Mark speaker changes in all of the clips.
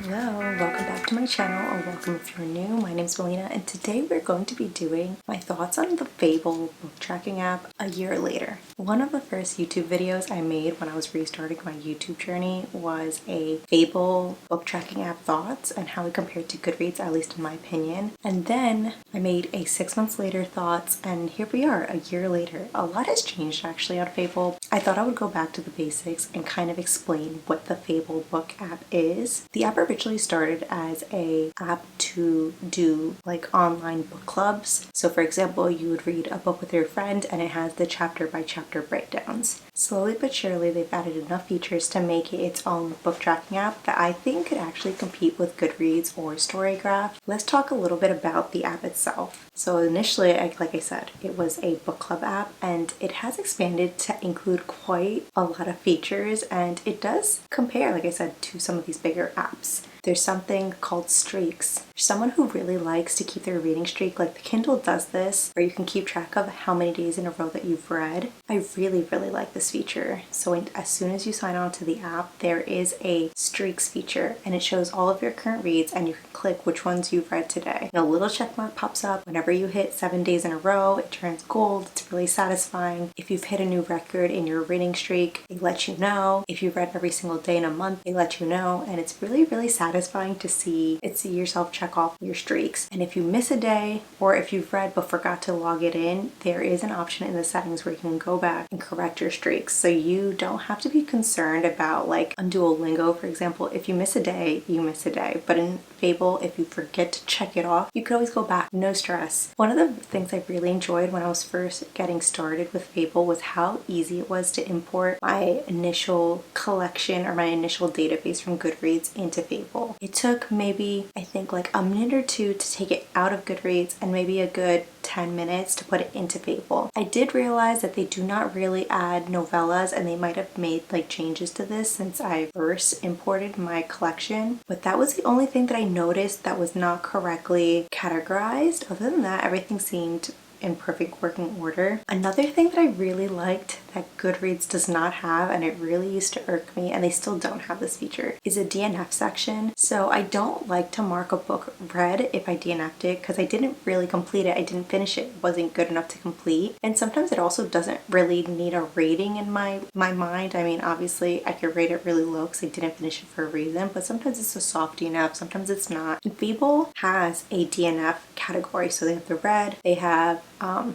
Speaker 1: Hello, welcome back to my channel, or welcome if you're new. My name is Melina, and today we're going to be doing my thoughts on the Fable book tracking app a year later. One of the first YouTube videos I made when I was restarting my YouTube journey was a Fable book tracking app thoughts and how it compared to Goodreads, at least in my opinion. And then I made a 6 months later thoughts, and here we are a year later. A lot has changed actually on Fable. I thought I would go back to the basics and kind of explain what the Fable book app is. The app originally started as a app to do like online book clubs. So for example, you would read a book with your friend and it has the chapter by chapter breakdowns. Slowly but surely they've added enough features to make it its own book tracking app that I think could actually compete with Goodreads or StoryGraph. Let's talk a little bit about the app itself. So initially, like I said, it was a book club app, and it has expanded to include quite a lot of features, and it does compare, like I said, to some of these bigger apps. There's something called streaks. For someone who really likes to keep their reading streak, like the Kindle does this, where you can keep track of how many days in a row that you've read. I really like this feature. So as soon as you sign on to the app, there is a streaks feature, and it shows all of your current reads, and you can click which ones you've read today. And a little check mark pops up. Whenever you hit 7 days in a row, it turns gold. It's really satisfying. If you've hit a new record in your reading streak, they let you know. If you've read every single day in a month, they let you know. And it's really satisfying to see yourself check off your streaks. And if you miss a day, or if you've read but forgot to log it in, there is an option in the settings where you can go back and correct your streaks. So you don't have to be concerned about, like on Duolingo, for example, if you miss a day, you miss a day. But in Fable, if you forget to check it off, you can always go back, no stress. One of the things I really enjoyed when I was first getting started with Fable was how easy it was to import my initial collection or my initial database from Goodreads into Fable. It took maybe, I think, like a minute or two to take it out of Goodreads, and maybe a good 10 minutes to put it into Fable. I did realize that they do not really add novellas, and they might have made like changes to this since I first imported my collection, but that was the only thing that I noticed that was not correctly categorized. Other than that, everything seemed in perfect working order. Another thing that I really liked that Goodreads does not have, and it really used to irk me, and they still don't have this feature, is a DNF section. So I don't like to mark a book read if I DNF'd it, because I didn't really complete it. I didn't finish it. It wasn't good enough to complete. And sometimes it also doesn't really need a rating in my mind. I mean, obviously I could rate it really low because I didn't finish it for a reason, but sometimes it's a soft DNF, sometimes it's not. And Fable has a DNF category. So they have the read, they have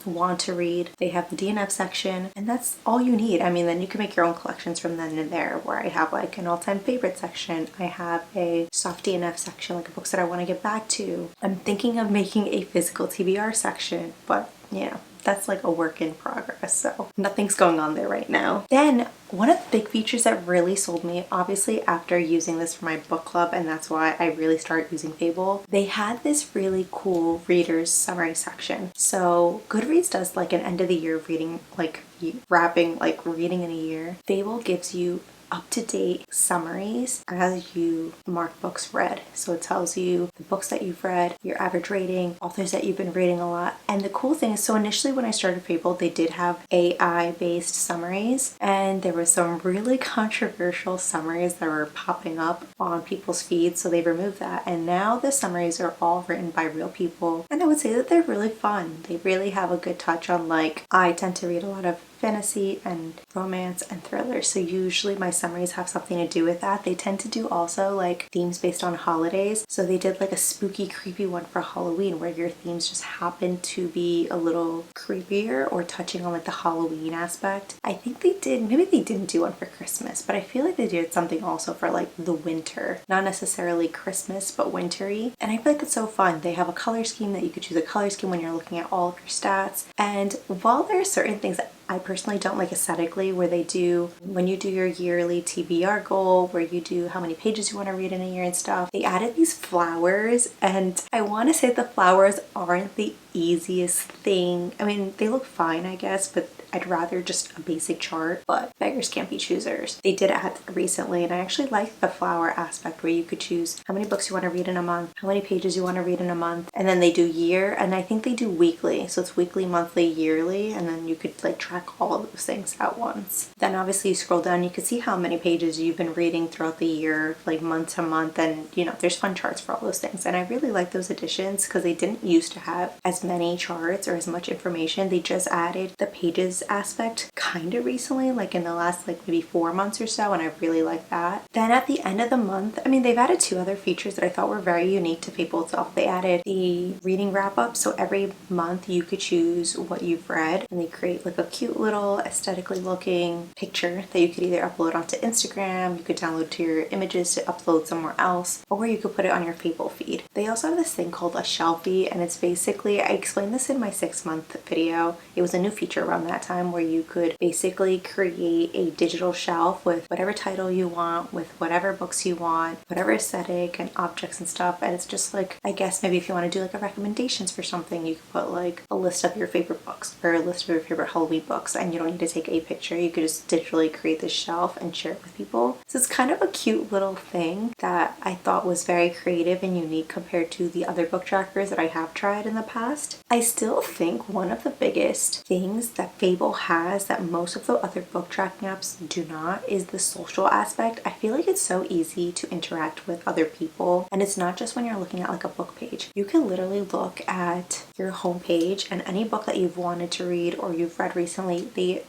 Speaker 1: want to read, they have the DNF section, and that's all you need. I mean, then you can make your own collections from then and there, where I have like an all-time favorite section, I have a soft DNF section, like books that I want to get back to. I'm thinking of making a physical TBR section, but yeah, that's like a work in progress, so nothing's going on there right now. Then one of the big features that really sold me, obviously after using this for my book club, and that's why I really started using Fable, they had this really cool reader's summary section. So Goodreads does like an end of the year reading, like wrapping, like reading in a year. Fable gives you up-to-date summaries as you mark books read. So it tells you the books that you've read, your average rating, authors that you've been reading a lot. And the cool thing is, so initially when I started Fable, they did have AI-based summaries, and there were some really controversial summaries that were popping up on people's feeds, so they removed that. And now the summaries are all written by real people, and I would say that they're really fun. They really have a good touch on, like, I tend to read a lot of fantasy and romance and thrillers, so usually my summaries have something to do with that. They tend to do also like themes based on holidays, so they did like a spooky creepy one for Halloween where your themes just happen to be a little creepier or touching on like the Halloween aspect. I think they did, maybe they didn't do one for Christmas, but I feel like they did something also for like the winter, not necessarily Christmas but wintry, and I feel like it's so fun. They have a color scheme that you could choose a color scheme when you're looking at all of your stats, and while there are certain things that I personally don't like aesthetically, where they do, when you do your yearly TBR goal, where you do how many pages you want to read in a year and stuff, they added these flowers, and I want to say the flowers aren't the easiest thing. I mean, they look fine, I guess, but I'd rather just a basic chart, but beggars can't be choosers. They did add that recently, and I actually like the flower aspect where you could choose how many books you want to read in a month, how many pages you want to read in a month, and then they do year, and I think they do weekly, so it's weekly, monthly, yearly, and then you could like track all of those things at once. Then obviously you scroll down, you can see how many pages you've been reading throughout the year, like month to month, and you know, there's fun charts for all those things, and I really like those additions because they didn't used to have as many charts or as much information. They just added the pages aspect kind of recently, like in the last like maybe 4 months or so, and I really like that. Then at the end of the month, I mean, they've added 2 other features that I thought were very unique to Fable itself. They added the reading wrap up, so every month you could choose what you've read, and they create like a cute little aesthetically looking picture that you could either upload onto Instagram, you could download to your images to upload somewhere else, or you could put it on your Fable feed. They also have this thing called a shelfie, and it's basically, I explained this in my 6-month video. It was a new feature around that time where you could basically create a digital shelf with whatever title you want, with whatever books you want, whatever aesthetic and objects and stuff. And it's just like, I guess maybe if you want to do like a recommendations for something, you could put like a list of your favorite books or a list of your favorite Halloween books, and you don't need to take a picture. You could just digitally create this shelf and share it with people. So it's kind of a cute little thing that I thought was very creative and unique compared to the other book trackers that I have tried in the past. I still think one of the biggest things that Fable has that most of the other book tracking apps do not is the social aspect. I feel like it's so easy to interact with other people, and it's not just when you're looking at like a book page. You can literally look at your homepage, and any book that you've wanted to read or you've read recently, you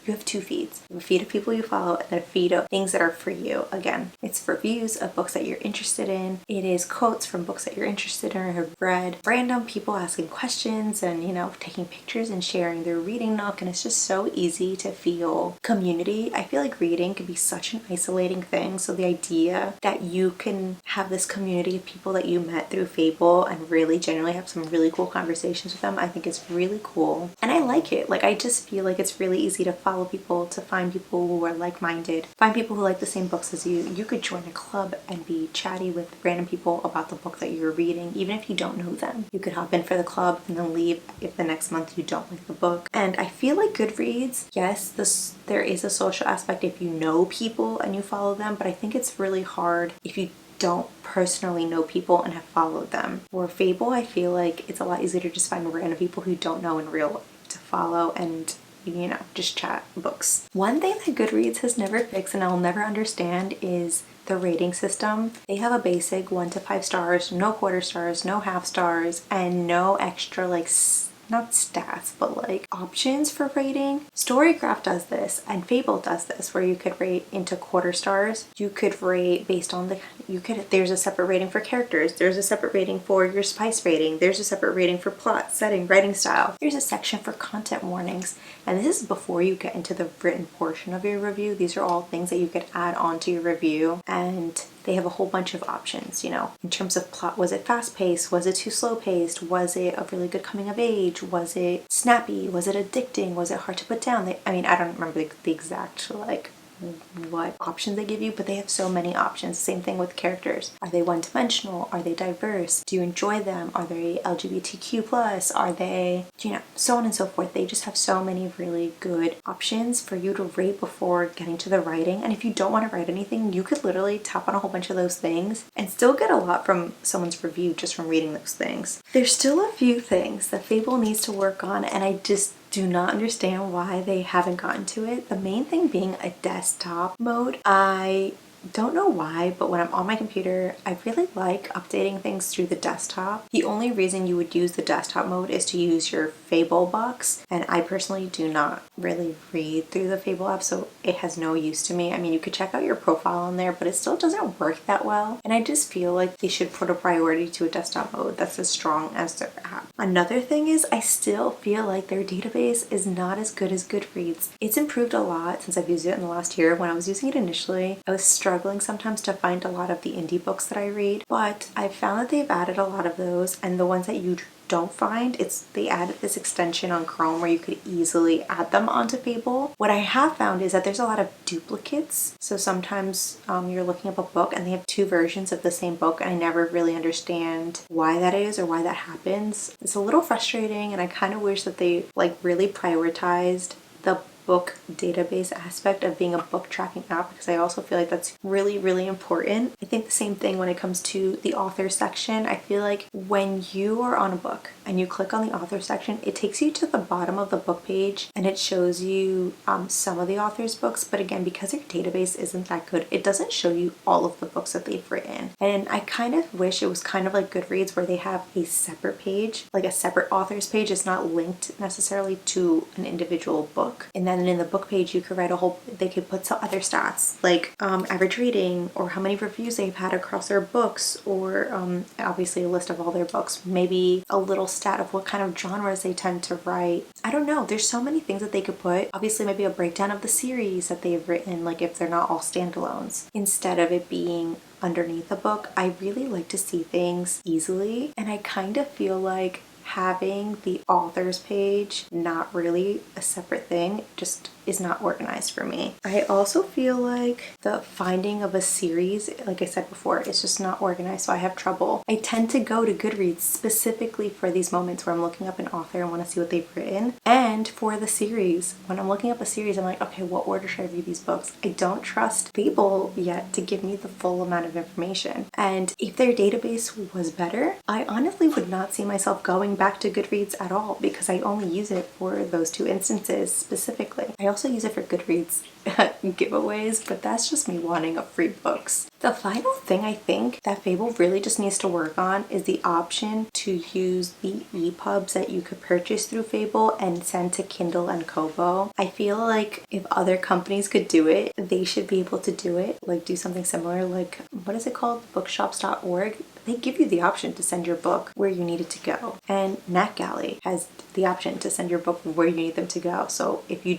Speaker 1: have 2 feeds. You have a feed of people you follow and then a feed of things that are for you. Again, it's reviews of books that you're interested in. It is quotes from books that you're interested in or have read. Random people asking questions and, you know, taking pictures and sharing their reading nook, and it's just so easy to feel community. I feel like reading can be such an isolating thing, so the idea that you can have this community of people that you met through Fable and really genuinely have some really cool conversations with them, I think it's really cool, and I like it. Like, I just feel like it's really easy to follow people, to find people who are like-minded, find people who like the same books as you. You could join a club and be chatty with random people about the book that you're reading, even if you don't know them. You could hop in for the club and then leave if the next month you don't like the book. And I feel like Goodreads, yes, there is a social aspect if you know people and you follow them, but I think it's really hard if you don't personally know people and have followed them. For Fable, I feel like it's a lot easier to just find random people who you don't know in real life to follow and, you know, just chat books. One thing that Goodreads has never fixed and I'll never understand is the rating system. They have a basic 1 to 5 stars, no quarter stars, no half stars, and no extra like not stats, but like options for rating. StoryGraph does this and Fable does this, where you could rate into quarter stars. You could rate based on there's a separate rating for characters. There's a separate rating for your spice rating. There's a separate rating for plot, setting, writing style. There's a section for content warnings. And this is before you get into the written portion of your review. These are all things that you could add on to your review, and they have a whole bunch of options, you know, in terms of plot. Was it fast-paced? Was it too slow-paced? Was it a really good coming of age? Was it snappy? Was it addicting? Was it hard to put down? I mean, I don't remember the exact, like, what options they give you, but they have so many options. Same thing with characters. Are they one-dimensional? Are they diverse? Do you enjoy them? Are they LGBTQ+? Are they, you know, so on and so forth. They just have so many really good options for you to rate before getting to the writing. And if you don't want to write anything, you could literally tap on a whole bunch of those things and still get a lot from someone's review just from reading those things. There's still a few things that Fable needs to work on, and I just do not understand why they haven't gotten to it. The main thing being a desktop mode. I don't know why, but when I'm on my computer, I really like updating things through the desktop. The only reason you would use the desktop mode is to use your Fable box, and I personally do not really read through the Fable app, so it has no use to me. I mean, you could check out your profile on there, but it still doesn't work that well, and I just feel like they should put a priority to a desktop mode that's as strong as their app. Another thing is, I still feel like their database is not as good as Goodreads. It's improved a lot since I've used it in the last year. When I was using it initially, I was struggling sometimes to find a lot of the indie books that I read, but I found that they've added a lot of those, and the ones that you don't find, they added this extension on Chrome where you could easily add them onto Fable. What I have found is that there's a lot of duplicates. So sometimes you're looking up a book and they have two versions of the same book, and I never really understand why that is or why that happens. It's a little frustrating, and I kind of wish that they like really prioritized the book database aspect of being a book tracking app, because I also feel like that's really, really important. I think the same thing when it comes to the author section. I feel like when you are on a book and you click on the author section, it takes you to the bottom of the book page and it shows you some of the author's books. But again, because your database isn't that good, it doesn't show you all of the books that they've written. And I kind of wish it was kind of like Goodreads, where they have a separate page, like a separate author's page. It's not linked necessarily to an individual book. And then in the book page, you could write they could put some other stats like average rating, or how many reviews they've had across their books, or obviously a list of all their books, maybe a little stat of what kind of genres they tend to write. I don't know. There's so many things that they could put. Obviously, maybe a breakdown of the series that they've written, like if they're not all standalones, instead of it being underneath a book. I really like to see things easily, and I kind of feel like having the author's page not really a separate thing just is not organized for me. I also feel like the finding of a series, like I said before, is just not organized, so I have trouble. I tend to go to Goodreads specifically for these moments where I'm looking up an author and want to see what they've written, and for the series. When I'm looking up a series, I'm like, okay, what order should I read these books? I don't trust Fable yet to give me the full amount of information. And if their database was better, I honestly would not see myself going back to Goodreads at all, because I only use it for those two instances specifically. I also use it for Goodreads giveaways, but that's just me wanting a free books. The final thing I think that Fable really just needs to work on is the option to use the EPUBs that you could purchase through Fable and send to Kindle and Kobo. I feel like if other companies could do it, they should be able to do it. Like do something similar, like what is it called? Bookshops.org. They give you the option to send your book where you need it to go. And NetGalley has the option to send your book where you need them to go. So if they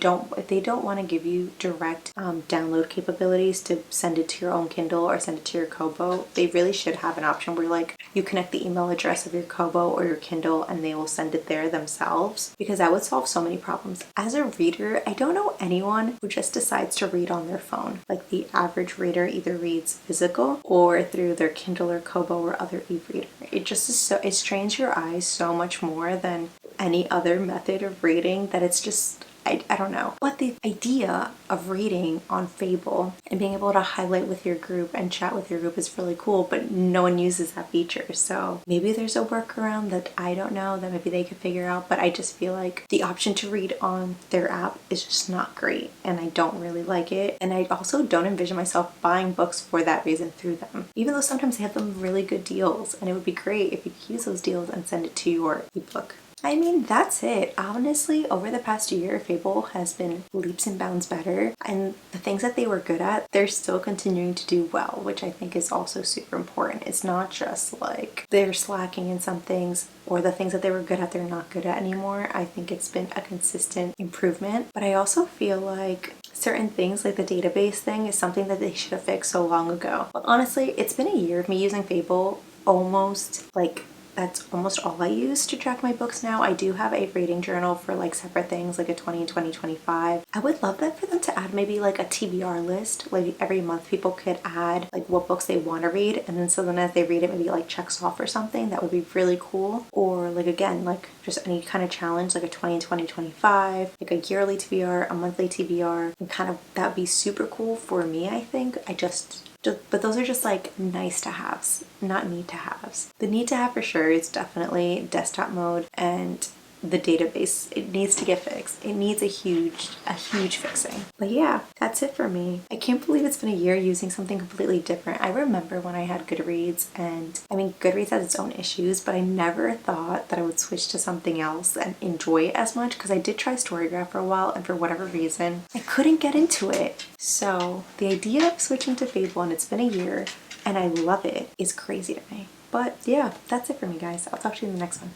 Speaker 1: don't want to give you direct download capabilities to send it to your own Kindle or send it to your Kobo, they really should have an option where like you connect the email address of your Kobo or your Kindle and they will send it there themselves, because that would solve so many problems. As a reader, I don't know anyone who just decides to read on their phone. Like the average reader either reads physical or through their Kindle or Kobo or other e-reader. It just is so, it strains your eyes so much more than any other method of reading that it's just, I don't know. But the idea of reading on Fable and being able to highlight with your group and chat with your group is really cool, but no one uses that feature. So maybe there's a workaround that I don't know that maybe they could figure out, but I just feel like the option to read on their app is just not great and I don't really like it. And I also don't envision myself buying books for that reason through them, even though sometimes they have some really good deals, and it would be great if you could use those deals and send it to your ebook. I mean, that's it. Honestly, over the past year, Fable has been leaps and bounds better, and the things that they were good at, they're still continuing to do well, which I think is also super important. It's not just like they're slacking in some things, or the things that they were good at, they're not good at anymore. I think it's been a consistent improvement, but I also feel like certain things like the database thing is something that they should have fixed so long ago. But honestly, it's been a year of me using Fable, that's almost all I use to track my books now. I do have a rating journal for like separate things, like a 20 and 2025. I would love that for them to add maybe like a TBR list. Like every month people could add like what books they want to read, and then so then as they read it, maybe like checks off or something. That would be really cool. Or like again, like just any kind of challenge, like a 20 and 2025, like a yearly TBR, a monthly TBR, and kind of that would be super cool for me, I think. But those are just like nice to haves, not need to haves. The need to have for sure is definitely desktop mode and the database. It needs to get fixed. It needs a huge fixing. But yeah, that's it for me. I can't believe it's been a year using something completely different. I remember when I had Goodreads, and I mean, Goodreads has its own issues, but I never thought that I would switch to something else and enjoy it as much, because I did try StoryGraph for a while, and for whatever reason, I couldn't get into it. So the idea of switching to Fable, and it's been a year, and I love it, is crazy to me. But yeah, that's it for me, guys. I'll talk to you in the next one.